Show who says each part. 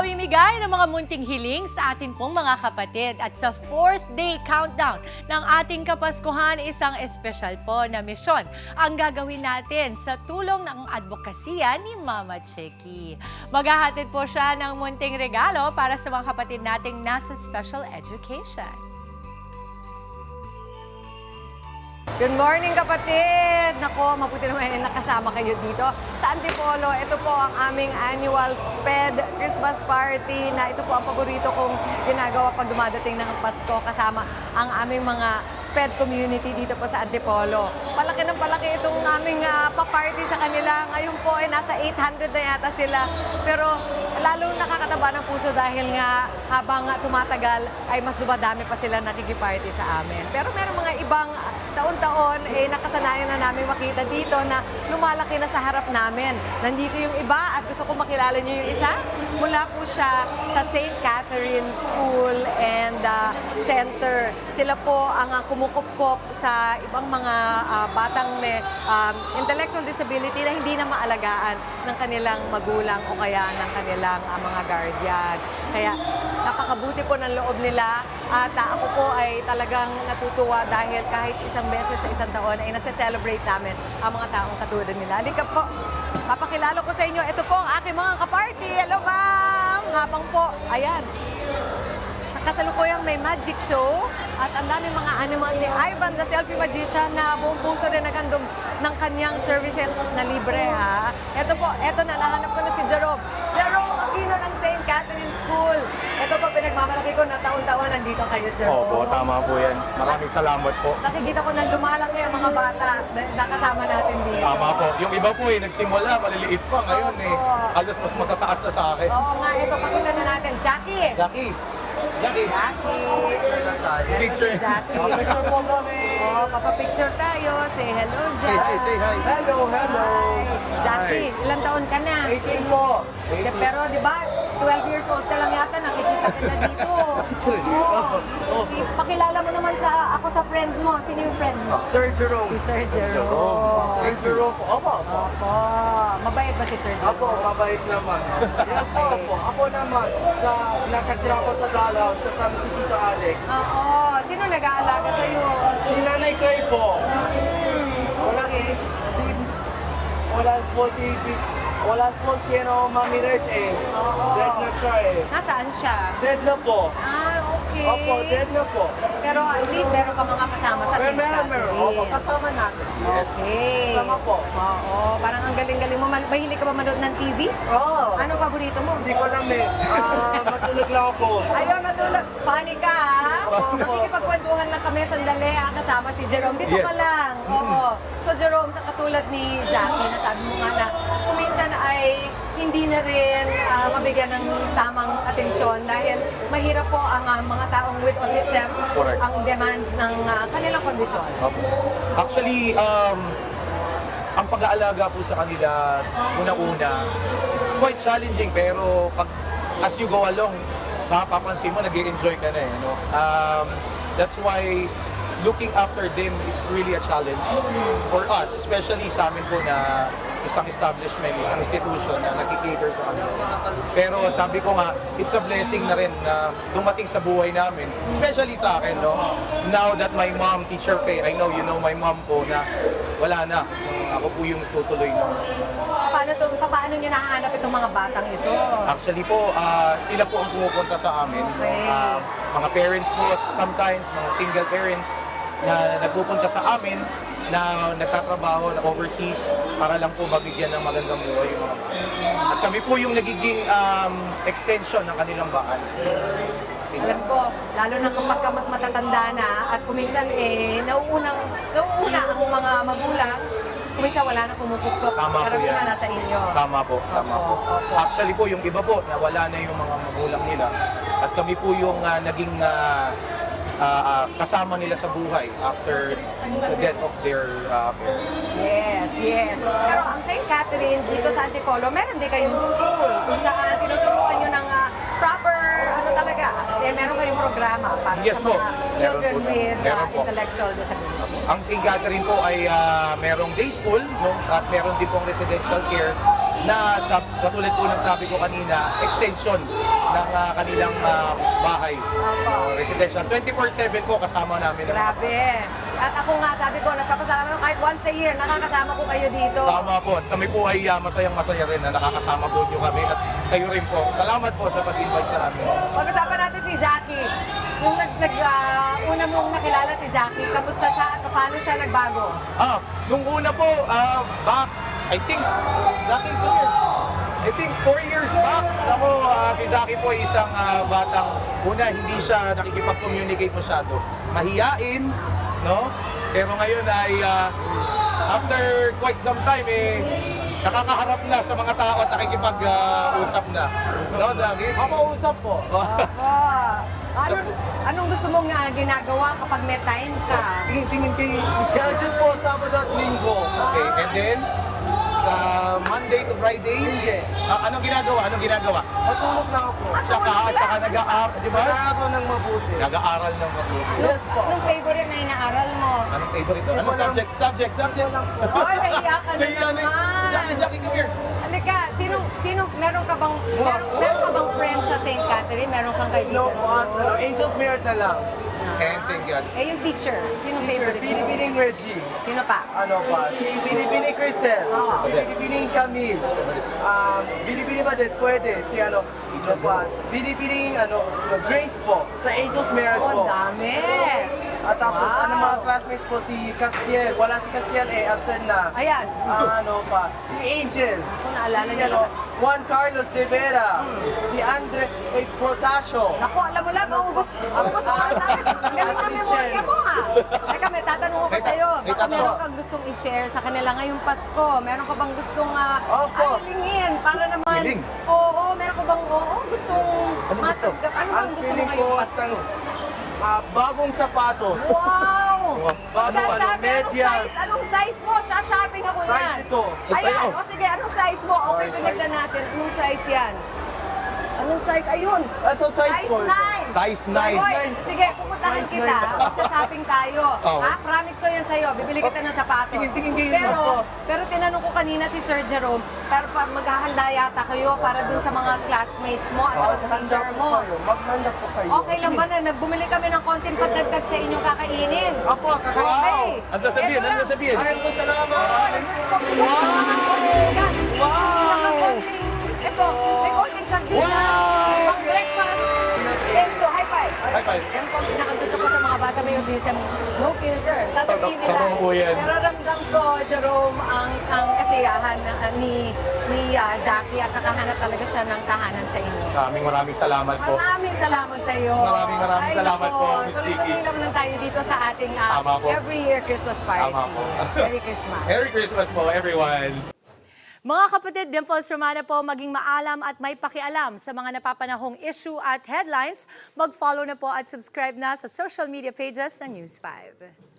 Speaker 1: pamimigay ng mga munting hiling sa atin pong mga kapatid. At sa 4th day countdown ng ating Kapaskuhan, isang espesyal po na misyon ang gagawin natin sa tulong ng advokasya ni Mama Cheki. Maghahatid po siya ng munting regalo para sa mga kapatid nating nasa special education. Good morning, kapatid! Nako, mabuti naman nakasama kayo dito sa Antipolo. Ito po ang aming annual SPED Christmas Party na ito po ang paborito kong ginagawa pag dumadating ng Pasko kasama ang aming mga SPED community dito po sa Antipolo. Palaki ng palaki itong aming pa-party sa kanila. Ngayon po ay nasa 800 na yata sila. Pero lalong nakakataba ng puso dahil nga habang tumatagal ay mas dumadami pa sila nakikiparty sa amin. Pero meron mga ibang taon-taon nakasanayan na namin makita dito na lumalaki na sa harap namin. Nandito yung iba at gusto ko makilala niyo yung isa. Mula po siya sa St. Catherine's School and Center. Sila po ang kumukupkop sa ibang mga batang may intellectual disability na hindi na maalagaan ng kanilang magulang o kaya ng kanilang mga guardian. Kaya napakabuti po ng loob nila at ako po ay talagang natutuwa dahil kahit isang beses sa isang taon ay nasa-celebrate namin ang mga taong katulad nila. Halika po, papakilala ko sa inyo, ito po ang aking mga kaparty. Hello, ma'am! Habang po, ayan, sa kasalukuyang may magic show at ang daming mga animal ni Ivan, the selfie magician na buong puso rin nagandog ng kanyang services na libre, ha? Ito po, ito na, nahanap ko na si Jerome. Jerome Aquino ng St. Catherine's School. Ito po, pinagmamalaki ko na taon-taon nandito kayo, Jerome.
Speaker 2: Opo, tama po yan. Maraming salamat po.
Speaker 1: Nakikita ko na lumalaki ang mga bata na kasama natin dito.
Speaker 2: Tama po. Yung iba po nagsimula, maliliit pa ngayon halos mas matataas na sa akin.
Speaker 1: Oo nga, ito, pakita na natin. Zaki!
Speaker 2: Jackie! Jackie!
Speaker 1: Zaki!
Speaker 2: Picture.
Speaker 1: Zaki.
Speaker 2: Picture po kami!
Speaker 1: Oh, papapicture tayo. Say hello,
Speaker 2: Say
Speaker 1: Jack.
Speaker 2: hi. Hello, hello!
Speaker 1: Hi. Zaki, ilang taon ka na?
Speaker 2: 18 po!
Speaker 1: Pero di ba, 12 years old ka lang yata, nakikita kita dito. Oh. Pakilala mo naman ako sa friend mo. Sino yung friend mo?
Speaker 2: Sir Jerome.
Speaker 1: Si Sir Jerome.
Speaker 2: Sir Jerome po. Opo.
Speaker 1: Opo. Mabait ba si Sir Jerome?
Speaker 2: Opo, mabait naman. Yes po, opo. Ako naman, nakatira ko sa Dallas, kasama si Tito Alex.
Speaker 1: Oo. Sino nag-aalaga sa'yo?
Speaker 2: Si Nanay Clay po. Wala po si Mami Reg
Speaker 1: Oo.
Speaker 2: Dead na siya
Speaker 1: Nasaan siya?
Speaker 2: Dead na po.
Speaker 1: Okay.
Speaker 2: Opo, dead na po.
Speaker 1: Pero at least meron ka mga kasama sa St.
Speaker 2: Meron. Opo, kasama natin.
Speaker 1: Okay.
Speaker 2: Kasama po.
Speaker 1: Oo. Parang ang galing-galing mo. Mahilig ka ba manood ng TV?
Speaker 2: Oo.
Speaker 1: Anong paborito mo?
Speaker 2: Hindi ko alam matulog lang ako.
Speaker 1: Ayun, matulog. Funny ka, ha?
Speaker 2: Opo.
Speaker 1: Makikipagkwentuhan lang kami sandali, ha? Kasama si Jerome. Dito
Speaker 2: Yes.
Speaker 1: ka lang. Oo. So, Jerome, sa katulad ni Zaki, nasabi mo nga na kuminsan ay hindi na rin mabigyan ng tamang atensyon dahil mahirap po ang mga taong with autism
Speaker 2: Correct.
Speaker 1: ang demands ng kanilang kondisyon.
Speaker 2: Actually, ang pag-aalaga po sa kanila, una-una, it's quite challenging pero as you go along, mapapansin mo, nag-enjoy ka na no? That's why looking after them is really a challenge for us, especially sa amin po na isang establishment, isang institution na nag-cater sa kanila. Pero sabi ko nga, it's a blessing na rin na dumating sa buhay namin, especially sa akin, no? Now that my mom, Teacher Faye, I know you know my mom po na wala na. Ako po yung tutuloy na.
Speaker 1: Paano nyo nahanap itong mga batang ito?
Speaker 2: Actually po, sila po ang pumupunta sa amin.
Speaker 1: Okay.
Speaker 2: Mga parents po, sometimes, mga single parents na nagpupunta sa amin na nagtatrabaho na overseas para lang po mabigyan ng magandang buhay yung mga bata. At kami po yung nagiging extension ng kanilang bahay.
Speaker 1: Alam ko, lalo na kapag ka mas matatanda na at kuminsan nauuna ang mga magulang, kuminsan wala na pumupuktok.
Speaker 2: Tama po yan.
Speaker 1: Na nasa inyo.
Speaker 2: Tama po.
Speaker 1: Opo.
Speaker 2: Actually po, yung iba po, nawala na yung mga magulang nila. At kami po yung naging kasama nila sa buhay after the death of their parents.
Speaker 1: Yes. Pero ang St. Catherine's dito sa Antipolo, meron din kayong school kung saan tinuturuan nyo ng proper, talaga, meron kayong programa para
Speaker 2: Yes
Speaker 1: sa
Speaker 2: po.
Speaker 1: mga children
Speaker 2: Meron po.
Speaker 1: with
Speaker 2: Meron po.
Speaker 1: intellectual disability.
Speaker 2: Ang St. Catherine po ay merong day school, no? At meron din pong residential care na katulad po ng sabi ko kanina, extension ng kanilang bahay. Residential. 24/7 po kasama namin.
Speaker 1: Grabe. At ako nga, sabi ko, nagpapasalamat ako kahit once a year, nakakasama ko kayo dito.
Speaker 2: Tama po. At kami po ay masayang-masaya rin na nakakasama po niyo kami at kayo rin po. Salamat po sa pag-invite sa amin.
Speaker 1: Pag-usapan natin si Zaki. Nung una mong nakilala si Zaki, kamusta siya at paano siya nagbago?
Speaker 2: Nung una po, back, I think, Zaki, come here. I think 4 years back, ako, si Zaki po ay isang batang, una, hindi siya nakikipag-communicate masyado. Mahiyain, no? Pero ngayon ay, after quite some time, nakakaharap na sa mga tao at nakikipag-usap na. No, Zaki?
Speaker 3: Makausap po.
Speaker 1: Anong gusto mong ginagawa kapag may time ka?
Speaker 2: Tingin kay
Speaker 3: Gadget po, Sabado at Linggo.
Speaker 2: Okay, and then, sa Monday to Friday, anong ginagawa?
Speaker 3: Matulog na ako.
Speaker 2: Tsaka nag-aaral, di ba?
Speaker 3: Nag-aaral ng mabuti.
Speaker 2: Nag-aaral ng mabuti.
Speaker 3: Yes po.
Speaker 1: Anong favorite na inaaral mo?
Speaker 2: Anong favorite mo? Anong subject?
Speaker 1: Oy, nahiya ka na
Speaker 2: Nahiya na.
Speaker 1: naman.
Speaker 2: Zaki, come here.
Speaker 1: Halika, meron ka bang friend sa St. Catherine? Meron kang
Speaker 3: No
Speaker 1: kaibigan?
Speaker 3: po, Angels Merit na lang.
Speaker 2: And thank God.
Speaker 1: Yung teacher, sinong favorite mo?
Speaker 3: Binibining Reggie.
Speaker 1: Sino pa?
Speaker 3: Ano pa? Si Binibining Crisel.
Speaker 1: Oo.
Speaker 3: Si Binibining Camille. Binibining ba din? Pwede. Si Binibining Grace po. Sa Angels Merit
Speaker 1: Oh,
Speaker 3: po.
Speaker 1: dami.
Speaker 3: At tapos,
Speaker 1: Wow.
Speaker 3: mga classmates po, si Castiel. Wala si Castiel absent na.
Speaker 1: Ayan.
Speaker 3: Ano pa? Si Angel.
Speaker 1: naalala
Speaker 3: Si
Speaker 1: niyo.
Speaker 3: Juan Carlos de Vera. Si Andre Protasio.
Speaker 1: Naku, alam mo lang, maubos ko sa akin. Galing na memorya mo, ha? Teka, may tatanong ako sa'yo.
Speaker 2: May
Speaker 1: Baka
Speaker 2: tatanong.
Speaker 1: meron kang gustong i-share sa kanila ngayong Pasko. Meron ka bang gustong
Speaker 3: Opo.
Speaker 1: hilingin? Para naman,
Speaker 2: Hiling?
Speaker 1: oo, meron ka bang, gustong
Speaker 2: Anong gusto?
Speaker 1: matanggap? Ano bang
Speaker 3: Ang
Speaker 1: gusto mo
Speaker 3: feeling
Speaker 1: ngayong
Speaker 3: ko,
Speaker 1: Pasko?
Speaker 3: bagong sapatos.
Speaker 1: Wow!
Speaker 3: Bago, medyas.
Speaker 1: Anong size mo? Shopping ako
Speaker 3: Size
Speaker 1: yan.
Speaker 3: ito.
Speaker 1: Ayan, o sige, anong size mo? Okay,
Speaker 3: Size.
Speaker 1: pinagdan natin. Anong size yan? Anong size? Ayun!
Speaker 3: Ito size ko.
Speaker 1: 9!
Speaker 2: Size 9.
Speaker 1: Sige, pupuntahan
Speaker 3: Size
Speaker 1: kita.
Speaker 3: 9.
Speaker 1: Magsa-shopping tayo.
Speaker 2: Oo.
Speaker 1: Ha? Promise ko yan sa'yo. Bibili kita ng sapatos.
Speaker 2: Tingin kayo.
Speaker 1: Pero tinanong ko kanina si Sir Jerome, pero maghahanda yata kayo para dun sa mga classmates mo at saka sa teacher mo.
Speaker 3: Maghanda po kayo.
Speaker 1: Okay lang ba na nagbumili kami ng konting pandagdag sa inyong kakainin?
Speaker 3: Ako, kakain.
Speaker 1: Okay.
Speaker 2: Ano sasabihin? Ano sasabihin?
Speaker 3: Ay, po, salamat.
Speaker 1: Wow! Ito, may konting sardinas.
Speaker 2: Wow!
Speaker 1: Pang breakfast. Thank you. High five.
Speaker 2: High five.
Speaker 1: Yan po ang pinakagusto ko sa mga bata may autism. No filter. Sasabihin nila.
Speaker 2: Totoo po yan.
Speaker 1: Pero ramdam ko, Jerome, ang kasiyahan ni Zaki at nakahanap talaga siya ng tahanan sa inyo.
Speaker 2: Maraming salamat po.
Speaker 1: Maraming salamat sa iyo.
Speaker 2: Maraming
Speaker 1: Ay,
Speaker 2: salamat
Speaker 1: nako,
Speaker 2: po, Miss Vicky.
Speaker 1: tuloy-tuloy lang lang tayo dito sa ating
Speaker 2: Tama po.
Speaker 1: every year Christmas party.
Speaker 2: Tama po.
Speaker 1: Merry Christmas.
Speaker 2: Merry Christmas po, everyone.
Speaker 4: Mga kapatid, Dimples Romana po, maging maalam at may pakialam sa mga napapanahong issue at headlines. Mag-follow na po at subscribe na sa social media pages ng News 5.